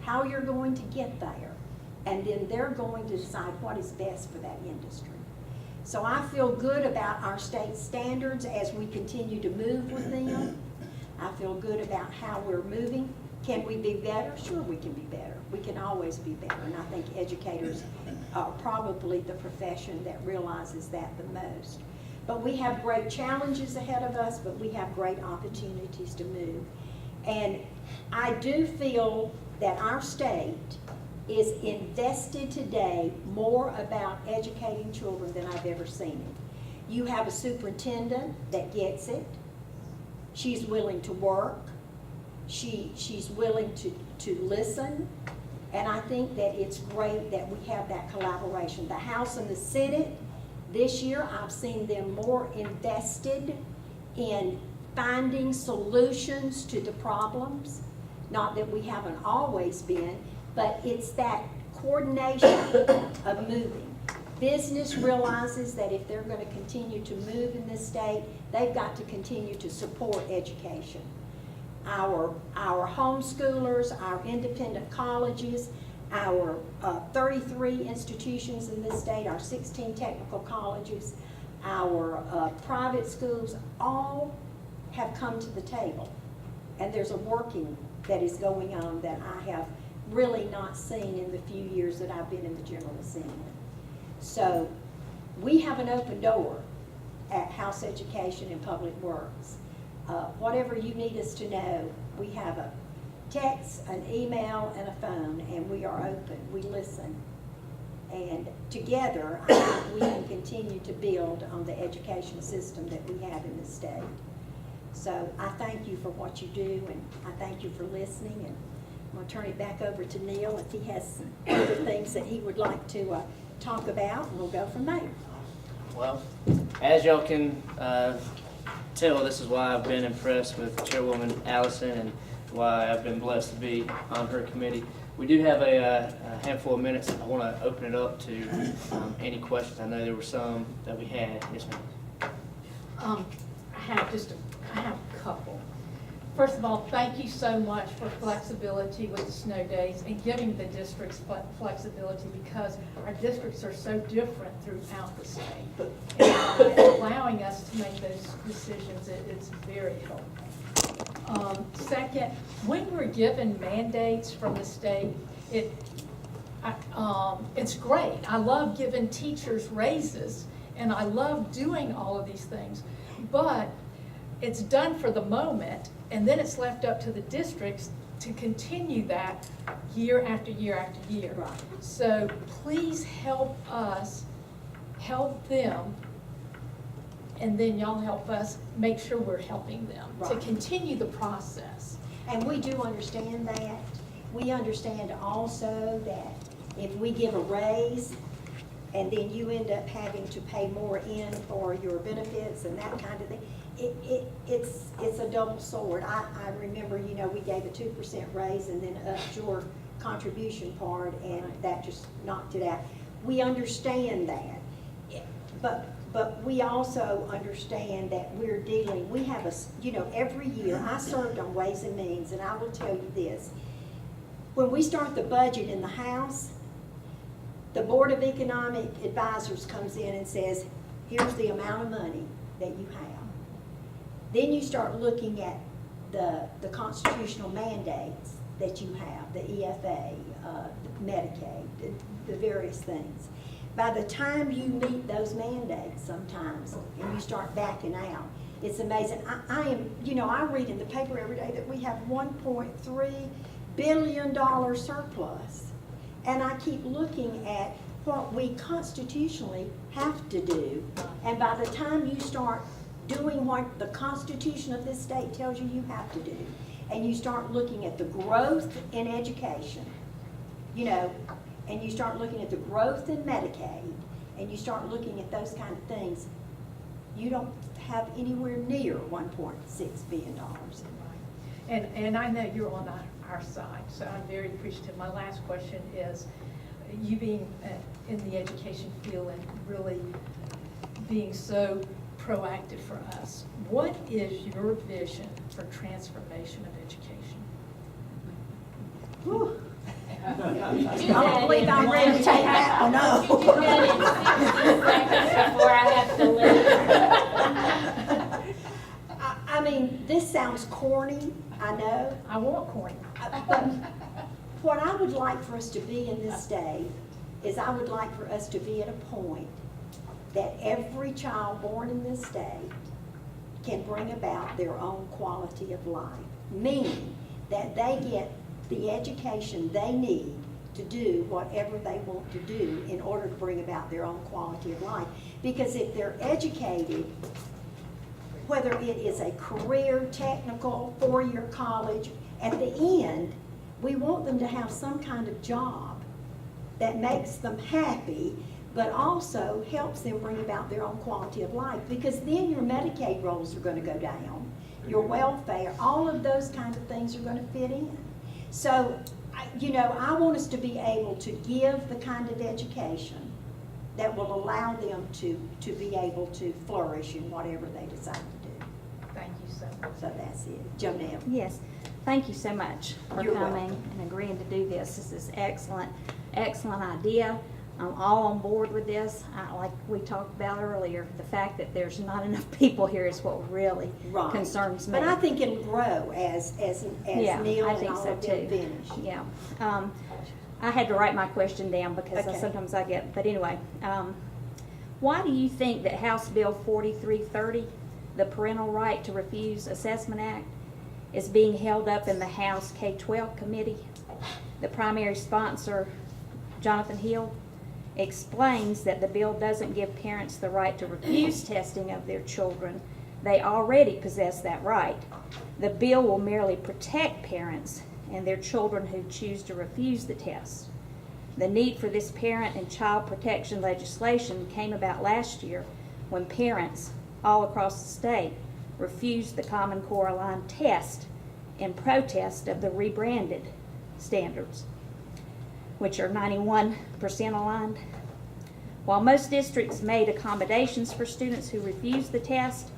how you're going to get there, and then they're going to decide what is best for that industry. So I feel good about our state standards as we continue to move with them. I feel good about how we're moving. Can we be better? Sure, we can be better. We can always be better, and I think educators are probably the profession that realizes that the most. But we have great challenges ahead of us, but we have great opportunities to move. And I do feel that our state is invested today more about educating children than I've ever seen it. You have a superintendent that gets it. She's willing to work. She's willing to listen. And I think that it's great that we have that collaboration. The House and the Senate, this year I've seen them more invested in finding solutions to the problems. Not that we haven't always been, but it's that coordination of moving. Business realizes that if they're going to continue to move in this state, they've got to continue to support education. Our homeschoolers, our independent colleges, our 33 institutions in this state, our 16 technical colleges, our private schools, all have come to the table. And there's a working that is going on that I have really not seen in the few years that I've been in the General Assembly. So we have an open door at House Education and Public Works. Whatever you need us to know, we have a text, an email, and a phone, and we are open. We listen. And together, I think we can continue to build on the education system that we have in this state. So I thank you for what you do, and I thank you for listening. And I'm going to turn it back over to Neil if he has some other things that he would like to talk about, and we'll go from there. Well, as y'all can tell, this is why I've been impressed with Chairwoman Allison and why I've been blessed to be on her committee. We do have a handful of minutes. I want to open it up to any questions. I know there were some that we had. Yes, ma'am. I have a couple. First of all, thank you so much for flexibility with the snow days and giving the districts flexibility, because our districts are so different throughout the state. And allowing us to make those decisions, it's very helpful. Second, when we're given mandates from the state, it's great. I love giving teachers raises, and I love doing all of these things, but it's done for the moment, and then it's left up to the districts to continue that year after year after year. Right. So please help us help them, and then y'all help us make sure we're helping them to Right. continue the process. And we do understand that. We understand also that if we give a raise and then you end up having to pay more in for your benefits and that kind of thing, it's a double sword. I remember, we gave a 2% raise and then upped your contribution part, and that just knocked it out. We understand that, but we also understand that we're dealing, we have every year, I served on Ways and Means, and I will tell you this, when we start the budget in the House, the Board of Economic Advisors comes in and says, here's the amount of money that you have. Then you start looking at the constitutional mandates that you have, the EFA, Medicaid, the various things. By the time you meet those mandates sometimes and you start backing out, it's amazing. I read in the paper every day that we have $1.3 billion surplus. And I keep looking at what we constitutionally have to do. And by the time you start doing what the Constitution of this state tells you have to do, and you start looking at the growth in education, and you start looking at the growth in Medicaid, and you start looking at those kind of things, you don't have anywhere near $1.6 billion. And I know you're on our side, so I'm very appreciative. My last question is, you being in the education field and really being so proactive for us, what is your vision for transformation of education? Whew. I don't believe I'm ready to take that one up. You do that in 60 seconds before I have to leave. I mean, this sounds corny, I know, I want corn. but what I would like for us to be in this state is I would like for us to be at a point that every child born in this state can bring about their own quality of life, meaning that they get the education they need to do whatever they want to do in order to bring about their own quality of life. Because if they're educated, whether it is a career, technical, four-year college, at the end, we want them to have some kind of job that makes them happy, but also helps them bring about their own quality of life. Because then your Medicaid rolls are going to go down, your welfare, all of those kinds of things are going to fit in. So, I want us to be able to give the kind of education that will allow them to be able to flourish in whatever they decide to do. Thank you so much. So that's it. Jonelle. Yes, thank you so much for You're coming welcome. and agreeing to do this. This is excellent, excellent idea. I'm all on board with this. Like we talked about earlier, the fact that there's not enough people here is what really Right. concerns me. But I think it'll grow as Yeah, Neil I and think all so of them too. finish. Yeah. I had to write my question down because Okay. sometimes I get, but anyway. Why do you think that House Bill 4330, the Parental Right to Refuse Assessment Act, is being held up in the House K-12 committee? The primary sponsor, Jonathan Hill, explains that the bill doesn't give parents the right to refuse testing of their children. They already possess that right. The bill will merely protect parents and their children who choose to refuse the test. The need for this parent and child protection legislation came about last year when parents all across the state refused the Common Core Aligned test in protest of the rebranded standards, which are 91% aligned. While most districts made accommodations for students who refused the test,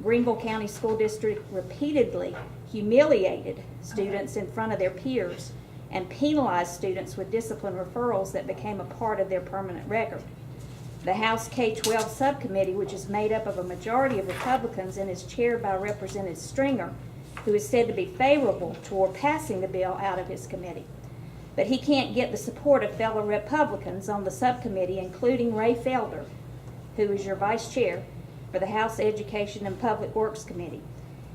Greenville County School District repeatedly humiliated students in front of their peers and penalized students with discipline referrals that became a part of their permanent record. The House K-12 subcommittee, which is made up of a majority of Republicans and is chaired by Representative Stringer, who is said to be favorable toward passing the bill out of his committee. But he can't get the support of fellow Republicans on the subcommittee, including Ray Felder, who is your vice chair for the House Education and Public Works Committee.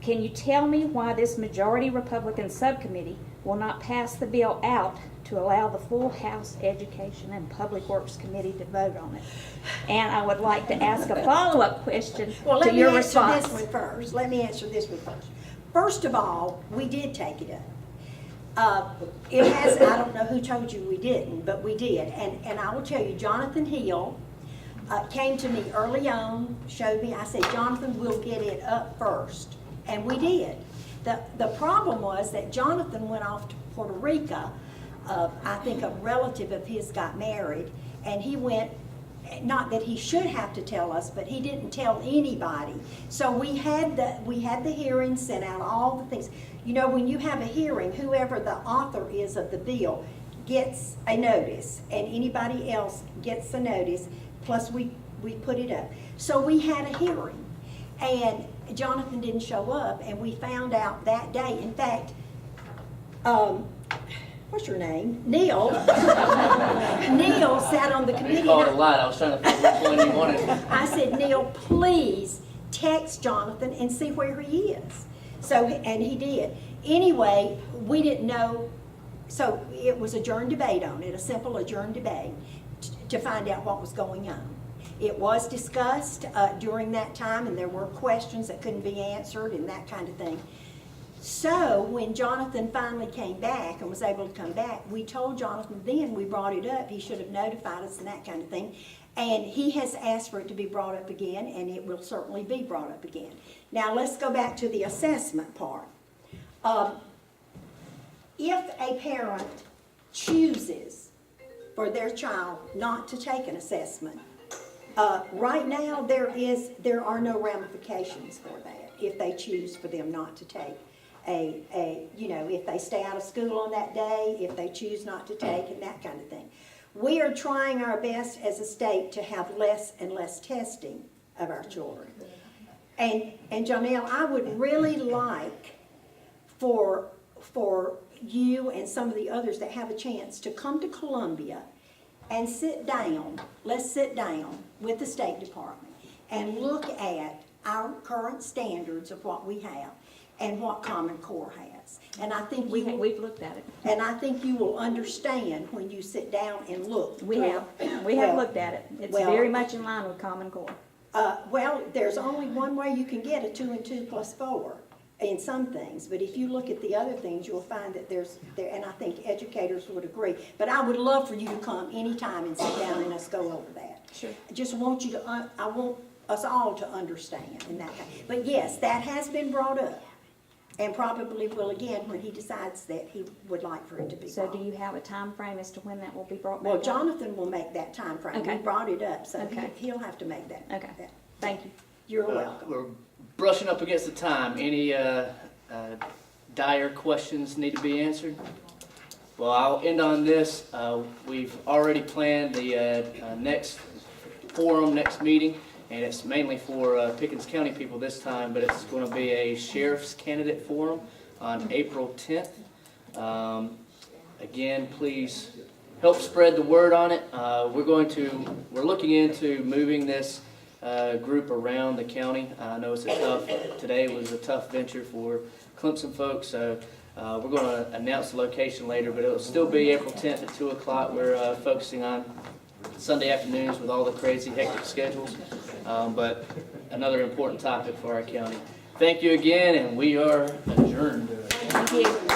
Can you tell me why this majority Republican subcommittee will not pass the bill out to allow the full House Education and Public Works Committee to vote on it? And I would like to ask a follow-up question Well, to let me your answer response. this one first. Let me answer this one first. First of all, we did take it up. It has, I don't know who told you we didn't, but we did. And I will tell you, Jonathan Hill came to me early on, showed me, I said, Jonathan, we'll get it up first. And we did. The problem was that Jonathan went off to Puerto Rico. I think a relative of his got married, and he went, not that he should have to tell us, but he didn't tell anybody. So we had the hearing, sent out all the things. You know, when you have a hearing, whoever the author is of the bill gets a notice, and anybody else gets the notice, plus we put it up. So we had a hearing, and Jonathan didn't show up, and we found out that day. In fact, what's your name? Neil. Neil sat on the committee. You called a lot. I was trying to think which one you wanted. I said, Neil, please text Jonathan and see where he is. So, and he did. Anyway, we didn't know, so it was adjourned debate on it, a simple adjourned debate to find out what was going on. It was discussed during that time, and there were questions that couldn't be answered and that kind of thing. So when Jonathan finally came back and was able to come back, we told Jonathan then, we brought it up, he should have notified us and that kind of thing. And he has asked for it to be brought up again, and it will certainly be brought up again. Now let's go back to the assessment part. If a parent chooses for their child not to take an assessment, right now there are no ramifications for that if they choose for them not to take if they stay out of school on that day, if they choose not to take, and that kind of thing. We are trying our best as a state to have less and less testing of our children. And Jonelle, I would really like for you and some of the others that have a chance to come to Columbia and sit down, let's sit down with the State Department and look at our current standards of what we have and what Common Core has. And I think We've looked at it. and I think you will understand when you sit down and look. We have Well, looked at it. It's well- very much in line with Common Core. Well, there's only one way you can get a 2 and 2 plus 4 in some things, but if you look at the other things, you'll find that and I think educators would agree. But I would love for you to come anytime and sit down and us go over that. Sure. I just want you to, I want us all to understand and that kind. But yes, that has been brought up, and probably will again when he decides that he would like for it to be So brought. do you have a time frame as to when that will be brought back Well, up? Jonathan will make that time frame. Okay. We brought it up, so Okay. he'll have to make that. Okay. that- Thank you. You're welcome. We're brushing up against the time. Any dire questions need to be answered? Well, I'll end on this. We've already planned the next forum, next meeting, and it's mainly for Pickens County people this time, but it's going to be a sheriff's candidate forum on April 10th. Again, please help spread the word on it. We're looking into moving this group around the county. I know today was a tough venture for Clemson folks, so we're going to announce the location later, but it'll still be April 10th at 2 o'clock. We're focusing on Sunday afternoons with all the crazy hectic schedules, but another important topic for our county. Thank you again, and we are adjourned. Thank you.